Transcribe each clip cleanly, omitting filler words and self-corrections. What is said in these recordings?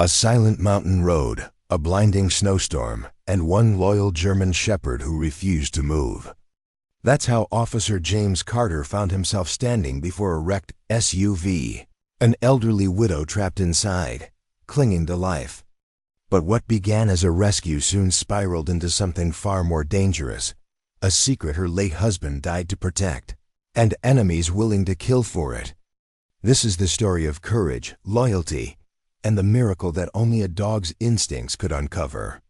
A silent mountain road, a blinding snowstorm, and one loyal German shepherd who refused to move. That's how Officer James Carter found himself standing before a wrecked SUV, an elderly widow trapped inside, clinging to life. But what began as a rescue soon spiraled into something far more dangerous, a secret her late husband died to protect, and enemies willing to kill for it. This is the story of courage, loyalty, and the miracle that only a dog's instincts could uncover.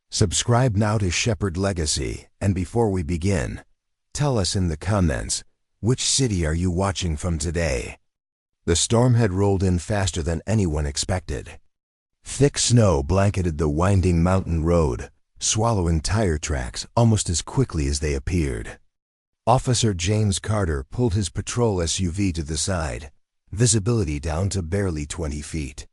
Subscribe now to Shepherd Legacy, and before we begin, tell us in the comments, which city are you watching from today? The storm had rolled in faster than anyone expected. Thick snow blanketed the winding mountain road, swallowing tire tracks almost as quickly as they appeared. Officer James Carter pulled his patrol SUV to the side, visibility down to barely 20 feet.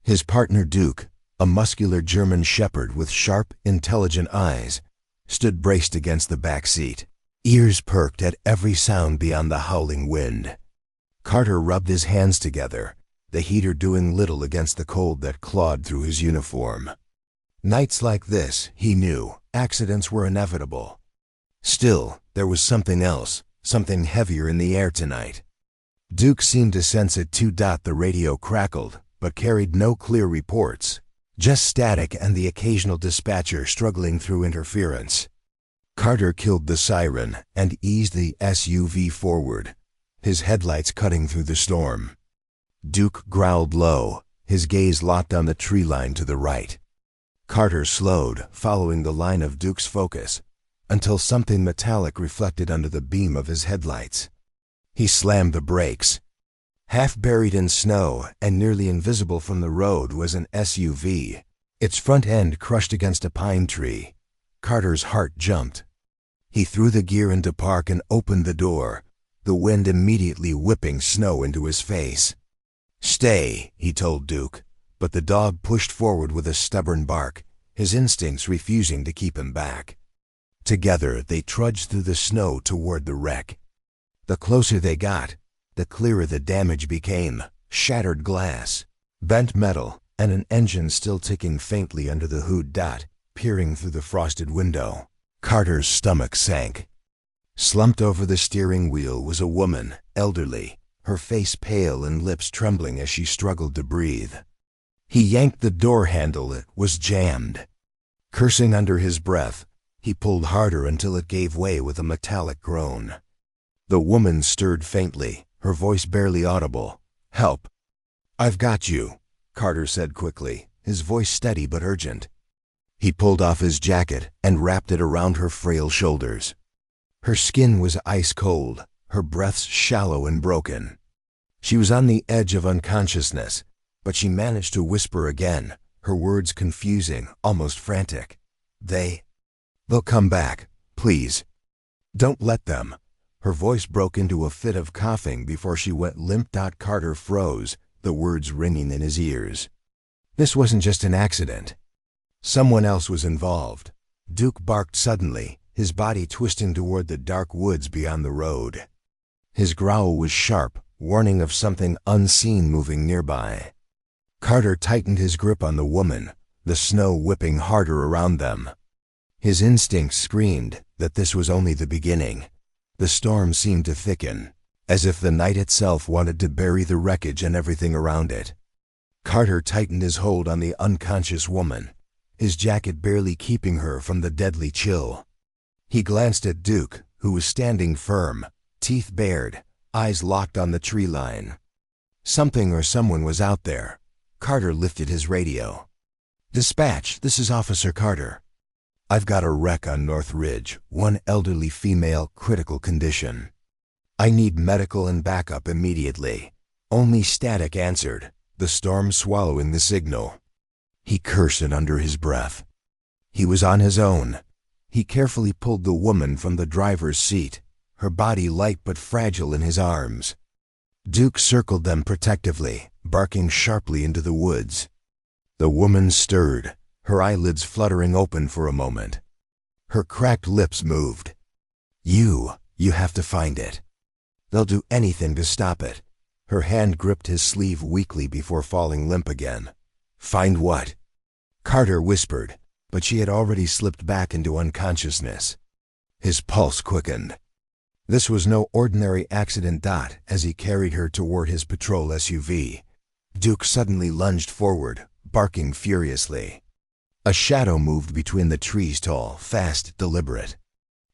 His partner Duke, a muscular German shepherd with sharp, intelligent eyes, stood braced against the back seat, ears perked at every sound beyond the howling wind. Carter rubbed his hands together, the heater doing little against the cold that clawed through his uniform. Nights like this, he knew, accidents were inevitable. Still, there was something else, something heavier in the air tonight. Duke seemed to sense it too. The radio crackled, but carried no clear reports, just static and the occasional dispatcher struggling through interference. Carter killed the siren and eased the SUV forward, his headlights cutting through the storm. Duke growled low, his gaze locked on the tree line to the right. Carter slowed, following the line of Duke's focus, until something metallic reflected under the beam of his headlights. He slammed the brakes. Half buried in snow and nearly invisible from the road was an SUV, its front end crushed against a pine tree. Carter's heart jumped. He threw the gear into park and opened the door, the wind immediately whipping snow into his face. "Stay," he told Duke, but the dog pushed forward with a stubborn bark, his instincts refusing to keep him back. Together they trudged through the snow toward the wreck. The closer they got, the clearer the damage became: shattered glass, bent metal, and an engine still ticking faintly under the hood. Peering through the frosted window, Carter's stomach sank. Slumped over the steering wheel was a woman, elderly, her face pale and lips trembling as she struggled to breathe. He yanked the door handle. It was jammed. Cursing under his breath, he pulled harder until it gave way with a metallic groan. The woman stirred faintly, her voice barely audible. "Help." "I've got you," Carter said quickly, his voice steady but urgent. He pulled off his jacket and wrapped it around her frail shoulders. Her skin was ice cold, her breaths shallow and broken. She was on the edge of unconsciousness, but she managed to whisper again, her words confusing, almost frantic. They'll come back, please. Don't let them." Her voice broke into a fit of coughing before she went limp. Carter froze, the words ringing in his ears. This wasn't just an accident. Someone else was involved. Duke barked suddenly, his body twisting toward the dark woods beyond the road. His growl was sharp, warning of something unseen moving nearby. Carter tightened his grip on the woman, the snow whipping harder around them. His instincts screamed that this was only the beginning. The storm seemed to thicken, as if the night itself wanted to bury the wreckage and everything around it. Carter tightened his hold on the unconscious woman, his jacket barely keeping her from the deadly chill. He glanced at Duke, who was standing firm, teeth bared, eyes locked on the tree line. Something or someone was out there. Carter lifted his radio. "Dispatch, this is Officer Carter. I've got a wreck on North Ridge, one elderly female, critical condition. I need medical and backup immediately." Only static answered, the storm swallowing the signal. He cursed it under his breath. He was on his own. He carefully pulled the woman from the driver's seat, her body light but fragile in his arms. Duke circled them protectively, barking sharply into the woods. The woman stirred, her eyelids fluttering open for a moment. Her cracked lips moved. You have to find it. They'll do anything to stop it." Her hand gripped his sleeve weakly before falling limp again. Find what? Carter whispered, but she had already slipped back into unconsciousness. His pulse quickened. This was no ordinary accident. As he carried her toward his patrol SUV, Duke suddenly lunged forward, barking furiously. A shadow moved between the trees, tall, fast, deliberate.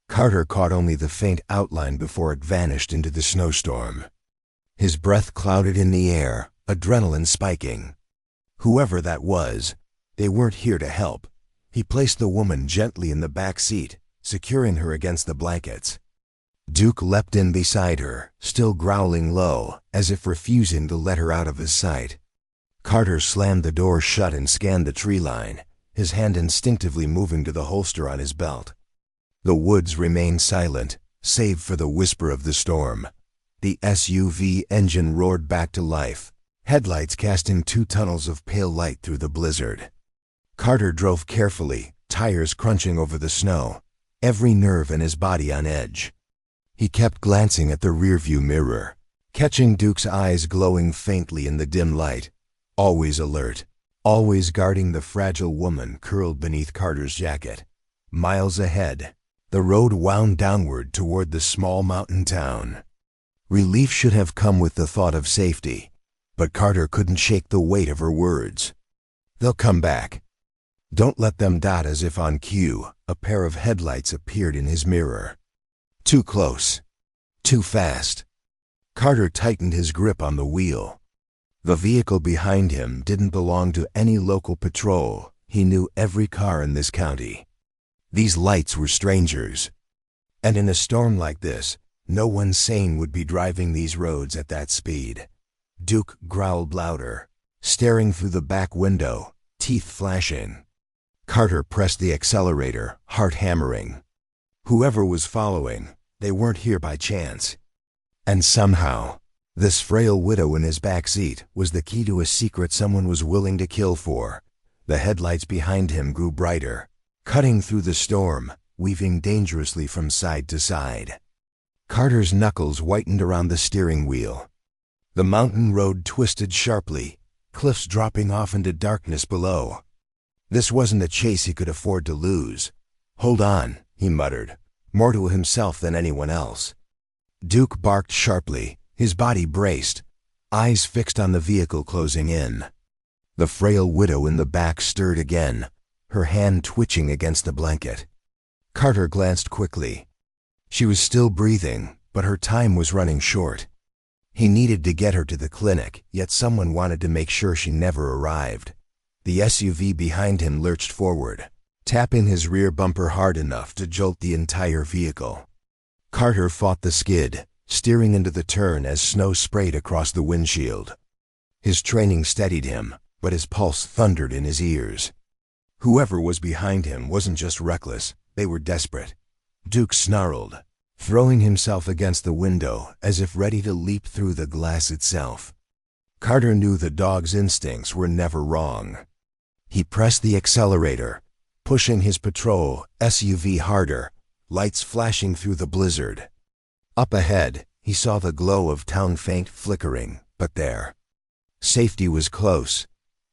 Carter caught only the faint outline before it vanished into the snowstorm. His breath clouded in the air, adrenaline spiking. Whoever that was, they weren't here to help. He placed the woman gently in the back seat, securing her against the blankets. Duke leapt in beside her, still growling low, as if refusing to let her out of his sight. Carter slammed the door shut and scanned the tree line, his hand instinctively moving to the holster on his belt. The woods remained silent, save for the whisper of the storm. The SUV engine roared back to life, headlights casting 2 tunnels of pale light through the blizzard. Carter drove carefully, tires crunching over the snow, every nerve in his body on edge. He kept glancing at the rearview mirror, catching Duke's eyes glowing faintly in the dim light, always alert, always guarding the fragile woman curled beneath Carter's jacket. Miles ahead, the road wound downward toward the small mountain town. Relief should have come with the thought of safety, but Carter couldn't shake the weight of her words. They'll come back. Don't let them. As if on cue, a pair of headlights appeared in his mirror. Too close. Too fast. Carter tightened his grip on the wheel. The vehicle behind him didn't belong to any local patrol. He knew every car in this county. These lights were strangers. And in a storm like this, no one sane would be driving these roads at that speed. Duke growled louder, staring through the back window, teeth flashing. Carter pressed the accelerator, heart hammering. Whoever was following, they weren't here by chance. And somehow, this frail widow in his back seat was the key to a secret someone was willing to kill for. The headlights behind him grew brighter, cutting through the storm, weaving dangerously from side to side. Carter's knuckles whitened around the steering wheel. The mountain road twisted sharply, cliffs dropping off into darkness below. This wasn't a chase he could afford to lose. Hold on, he muttered, more to himself than anyone else. Duke barked sharply, his body braced, eyes fixed on the vehicle closing in. The frail widow in the back stirred again, her hand twitching against the blanket. Carter glanced quickly. She was still breathing, but her time was running short. He needed to get her to the clinic, yet someone wanted to make sure she never arrived. The SUV behind him lurched forward, tapping his rear bumper hard enough to jolt the entire vehicle. Carter fought the skid, steering into the turn as snow sprayed across the windshield. His training steadied him, but his pulse thundered in his ears. Whoever was behind him wasn't just reckless, they were desperate. Duke snarled, throwing himself against the window as if ready to leap through the glass itself. Carter knew the dog's instincts were never wrong. He pressed the accelerator, pushing his patrol SUV harder, lights flashing through the blizzard. Up ahead, he saw the glow of town faint flickering, but there. Safety was close.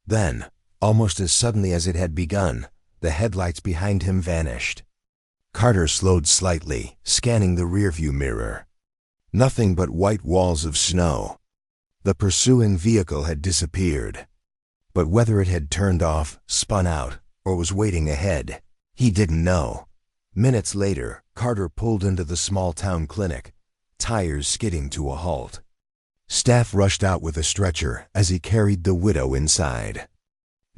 Then, almost as suddenly as it had begun, the headlights behind him vanished. Carter slowed slightly, scanning the rearview mirror. Nothing but white walls of snow. The pursuing vehicle had disappeared. But whether it had turned off, spun out, or was waiting ahead, he didn't know. Minutes later, Carter pulled into the small-town clinic, tires skidding to a halt. Staff rushed out with a stretcher as he carried the widow inside.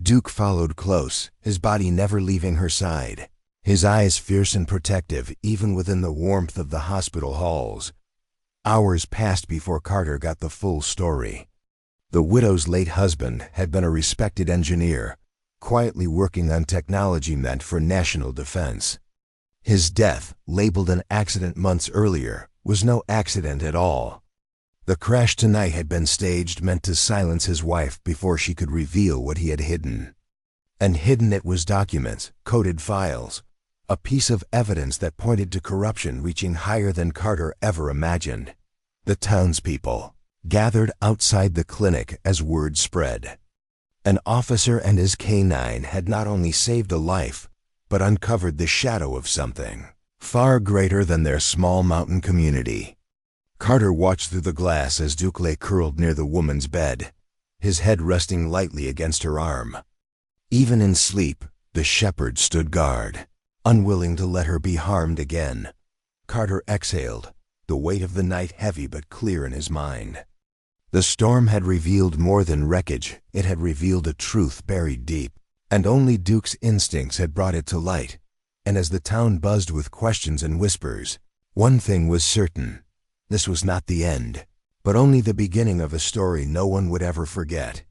Duke followed close, his body never leaving her side, his eyes fierce and protective even within the warmth of the hospital halls. Hours passed before Carter got the full story. The widow's late husband had been a respected engineer, quietly working on technology meant for national defense. His death, labeled an accident months earlier, was no accident at all. The crash tonight had been staged meant to silence his wife before she could reveal what he had hidden. And hidden it was documents, coded files, a piece of evidence that pointed to corruption reaching higher than Carter ever imagined. The townspeople gathered outside the clinic as word spread. An officer and his K9 had not only saved a life, but uncovered the shadow of something far greater than their small mountain community. Carter watched through the glass as Duke lay curled near the woman's bed, his head resting lightly against her arm. Even in sleep, the shepherd stood guard, unwilling to let her be harmed again. Carter exhaled, the weight of the night heavy but clear in his mind. The storm had revealed more than wreckage, it had revealed a truth buried deep, and only Duke's instincts had brought it to light. And as the town buzzed with questions and whispers, one thing was certain: this was not the end, but only the beginning of a story no one would ever forget.